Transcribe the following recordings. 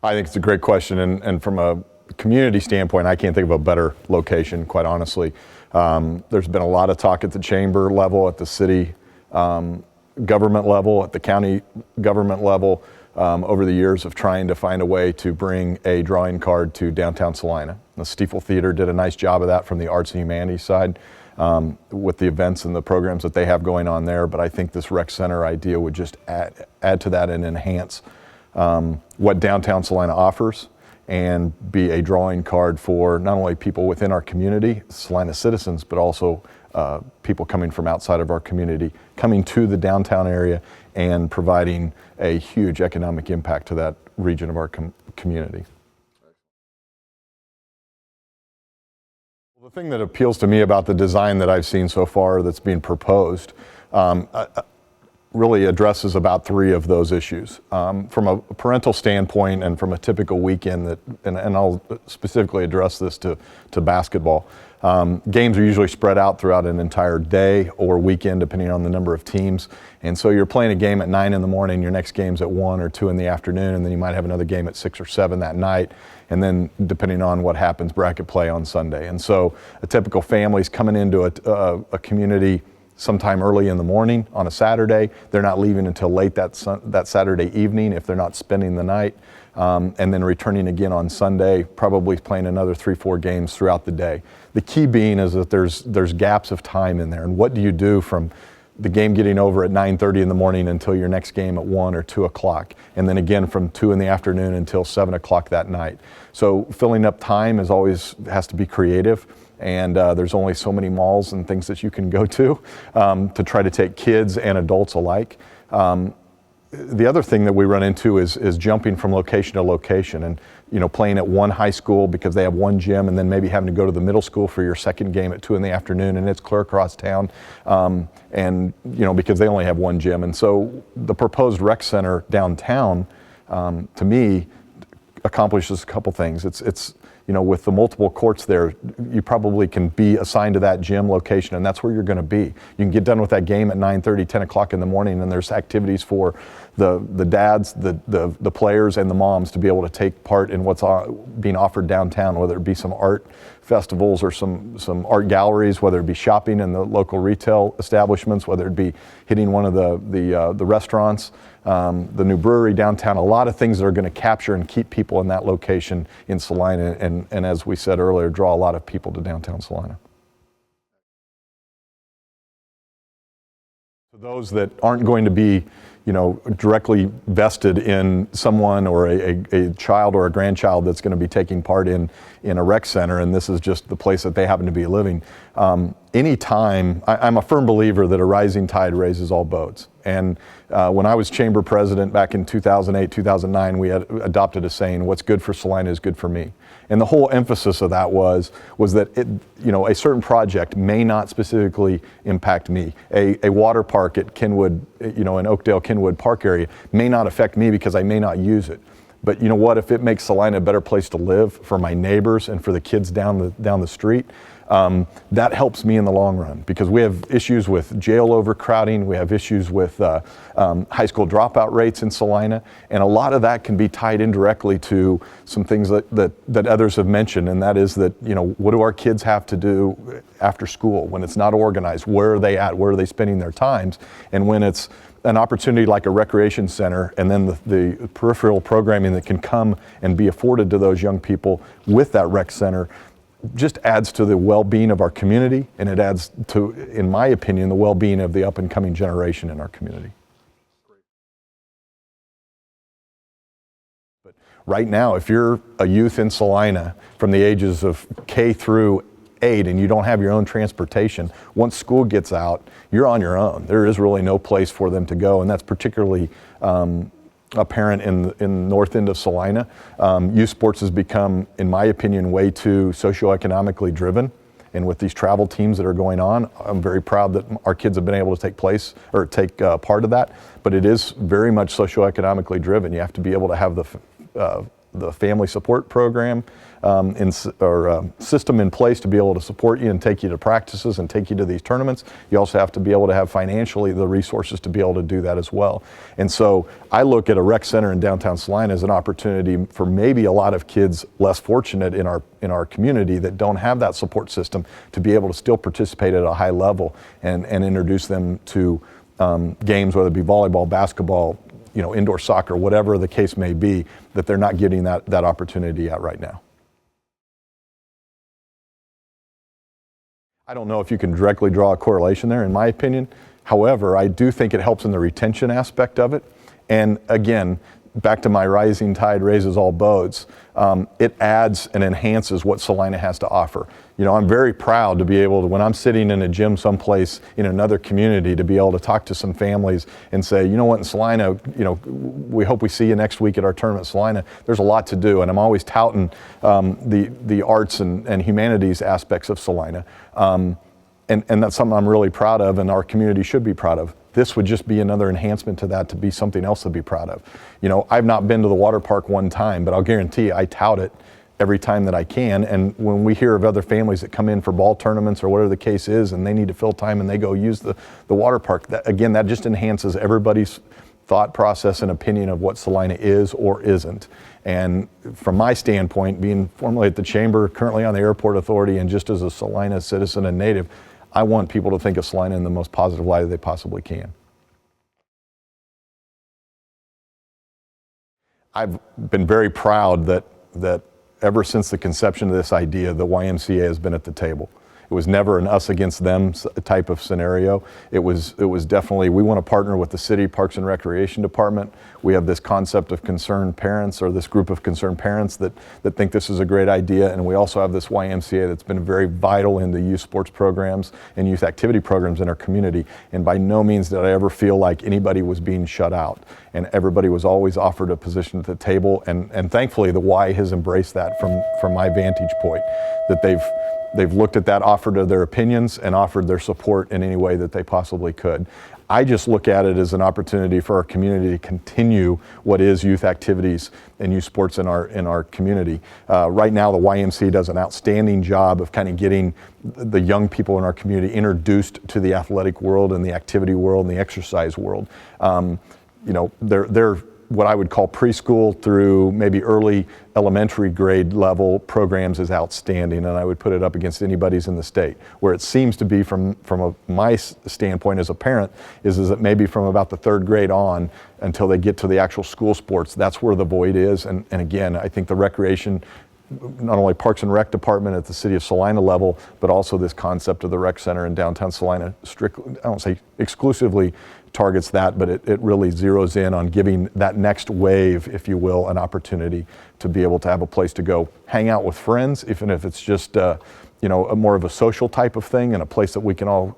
I think it's a great question, and from a community standpoint, I can't think of a better location, quite honestly. There's been a lot of talk at the chamber level, at the city government level, at the county government level, over the years of trying to find a way to bring a drawing card to downtown Salina. The Stiefel Theater did a nice job of that from the arts and humanities side with the events and the programs that they have going on there, but I think this rec center idea would just add to that and enhance what downtown Salina offers and be a drawing card for not only people within our community, Salina citizens, but also people coming from outside of our community, coming to the downtown area and providing a huge economic impact to that region of our community. The thing that appeals to me about the design that I've seen so far that's being proposed really addresses about 3 of those issues. From a parental standpoint and from a typical weekend, and I'll specifically address this to basketball, games are usually spread out throughout an entire day or weekend depending on the number of teams. And so you're playing a game at 9 in the morning, your next game's at 1 or 2 in the afternoon, and then you might have another game at 6 or 7 that night. And then depending on what happens, bracket play on Sunday. And so a typical family's coming into a community sometime early in the morning on a Saturday. They're not leaving until late that Saturday evening if they're not spending the night, and then returning again on Sunday, probably playing another 3-4 games throughout the day. The key being is that there's gaps of time in there, and what do you do from the game getting over at 9:30 in the morning until your next game at 1 or 2 o'clock, and then again from 2 in the afternoon until 7 o'clock that night. So filling up time has to be creative. And there's only so many malls and things that you can go to try to take kids and adults alike. The other thing that we run into is jumping from location to location and playing at one high school because they have one gym and then maybe having to go to the middle school for your second game at 2 in the afternoon and it's clear across town and because they only have one gym. And so the proposed rec center downtown to me accomplishes a couple things. It's with the multiple courts there, you probably can be assigned to that gym location, and that's where you're going to be. You can get done with that game at 9:30, 10 o'clock in the morning, and there's activities for the dads, the players, and the moms to be able to take part in what's being offered downtown, whether it be some art festivals or some art galleries, whether it be shopping in the local retail establishments, whether it be hitting one of the restaurants, the new brewery downtown, a lot of things that are going to capture and keep people in that location in Salina and as we said earlier, draw a lot of people to downtown Salina. For those that aren't going to be directly vested in someone or a child or a grandchild that's going to be taking part in a rec center, and this is just the place that they happen to be living. Anytime, I'm a firm believer that a rising tide raises all boats. And when I was chamber president back in 2008, 2009, we had adopted a saying, what's good for Salina is good for me. And the whole emphasis of that was that a certain project may not specifically impact me. A water park at Kenwood, in Oakdale Kenwood Park area may not affect me because I may not use it. But you know what? If it makes Salina a better place to live for my neighbors and for the kids down the street, that helps me in the long run because we have issues with jail overcrowding, we have issues with high school dropout rates in Salina, and a lot of that can be tied indirectly to some things that others have mentioned, and that is that, what do our kids have to do after school when it's not organized? Where are they at? Where are they spending their times? And when it's an opportunity like a recreation center and then the peripheral programming that can come and be afforded to those young people with that rec center just adds to the well-being of our community, and it adds to, in my opinion, the well-being of the up-and-coming generation in our community. But right now, if you're a youth in Salina from the ages of K through 8 and you don't have your own transportation, once school gets out, you're on your own. There is really no place for them to go, and that's particularly apparent in the north end of Salina. Youth sports has become, in my opinion, way too socioeconomically driven. And with these travel teams that are going on, I'm very proud that our kids have been able to take part of that. But it is very much socioeconomically driven. You have to be able to have the the family support program system in place to be able to support you and take you to practices and take you to these tournaments. You also have to be able to have financially the resources to be able to do that as well. And so I look at a rec center in downtown Salina as an opportunity for maybe a lot of kids less fortunate in our community that don't have that support system to be able to still participate at a high level and introduce them to games, whether it be volleyball, basketball, indoor soccer, whatever the case may be, that they're not getting that opportunity at right now. I don't know if you can directly draw a correlation there, in my opinion. However, I do think it helps in the retention aspect of it. And again, back to my rising tide raises all boats, it adds and enhances what Salina has to offer. I'm very proud to be able to, when I'm sitting in a gym someplace in another community, to be able to talk to some families and say, you know what, in Salina, we hope we see you next week at our tournament in Salina. There's a lot to do, and I'm always touting the arts and humanities aspects of Salina. And that's something I'm really proud of, and our community should be proud of. This would just be another enhancement to that, to be something else to be proud of. I've not been to the water park one time, but I'll guarantee you I tout it every time that I can. And when we hear of other families that come in for ball tournaments or whatever the case is, and they need to fill time and they go use the water park, that just enhances everybody's thought process and opinion of what Salina is or isn't. And from my standpoint, being formerly at the Chamber, currently on the Airport Authority, and just as a Salina citizen and native, I want people to think of Salina in the most positive light that they possibly can. I've been very proud that ever since the conception of this idea, the YMCA has been at the table. It was never an us against them type of scenario. It was definitely, we want to partner with the City Parks and Recreation Department. We have this concept of concerned parents, or this group of concerned parents that think this is a great idea. And we also have this YMCA that's been very vital in the youth sports programs and youth activity programs in our community. And by no means did I ever feel like anybody was being shut out. And everybody was always offered a position at the table. And thankfully, the Y has embraced that from my vantage point, that they've looked at that, offered their opinions, and offered their support in any way that they possibly could. I just look at it as an opportunity for our community to continue what is youth activities and youth sports in our community. Right now, the YMCA does an outstanding job of kind of getting the young people in our community introduced to the athletic world and the activity world and the exercise world. They're what I would call preschool through maybe early elementary grade level programs is outstanding, and I would put it up against anybody's in the state. Where it seems to be from my standpoint as a parent is that maybe from about the third grade on until they get to the actual school sports, that's where the void is. And again, I think the recreation, not only Parks and Rec Department at the City of Salina level, but also this concept of the rec center in downtown Salina, strictly, I don't say exclusively targets that, but it really zeroes in on giving that next wave, if you will, an opportunity to be able to have a place to go hang out with friends, even if it's just a more of a social type of thing, and a place that we can all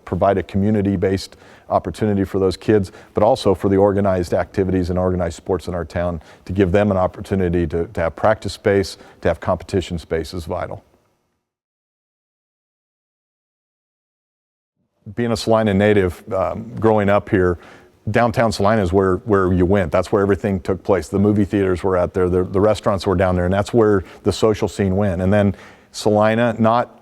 provide a community-based opportunity for those kids, but also for the organized activities and organized sports in our town, to give them an opportunity to have practice space, to have competition space is vital. Being a Salina native, growing up here, downtown Salina is where you went. That's where everything took place. The movie theaters were out there, the restaurants were down there, and that's where the social scene went. And then Salina, not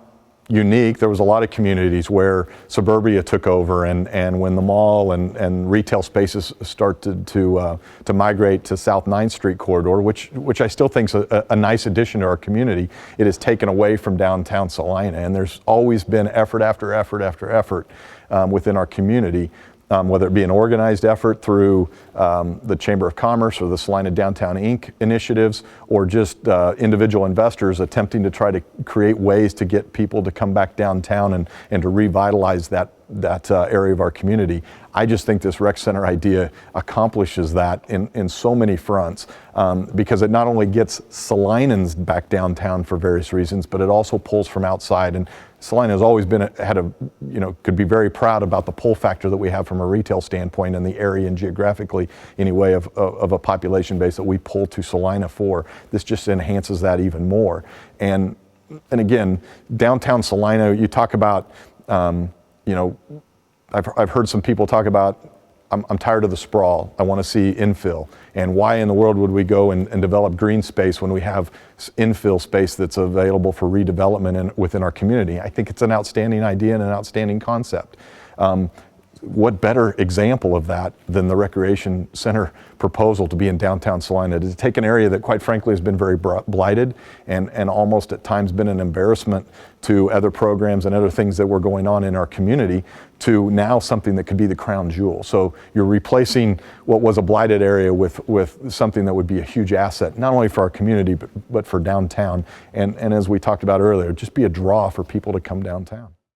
unique, there was a lot of communities where suburbia took over, and when the mall and retail spaces started to migrate to South 9th Street corridor, which I still think is a nice addition to our community, it is taken away from downtown Salina. And there's always been effort after effort after effort within our community, whether it be an organized effort through the Chamber of Commerce or the Salina Downtown Inc. initiatives, or just individual investors attempting to try to create ways to get people to come back downtown and to revitalize that area of our community. I just think this rec center idea accomplishes that in so many fronts, because it not only gets Salinans back downtown for various reasons, but it also pulls from outside. And Salina has always could be very proud about the pull factor that we have from a retail standpoint in the area and geographically anyway of a population base that we pull to Salina for. This just enhances that even more. And again, downtown Salina, you talk about, I've heard some people talk about I'm tired of the sprawl. I want to see infill. And why in the world would we go and develop green space when we have infill space that's available for redevelopment within our community? I think it's an outstanding idea and an outstanding concept. What better example of that than the recreation center proposal to be in downtown Salina, to take an area that quite frankly has been very blighted and almost at times been an embarrassment to other programs and other things that were going on in our community, to now something that could be the crown jewel. So you're replacing what was a blighted area with something that would be a huge asset, not only for our community, but for downtown. And as we talked about earlier, just be a draw for people to come downtown.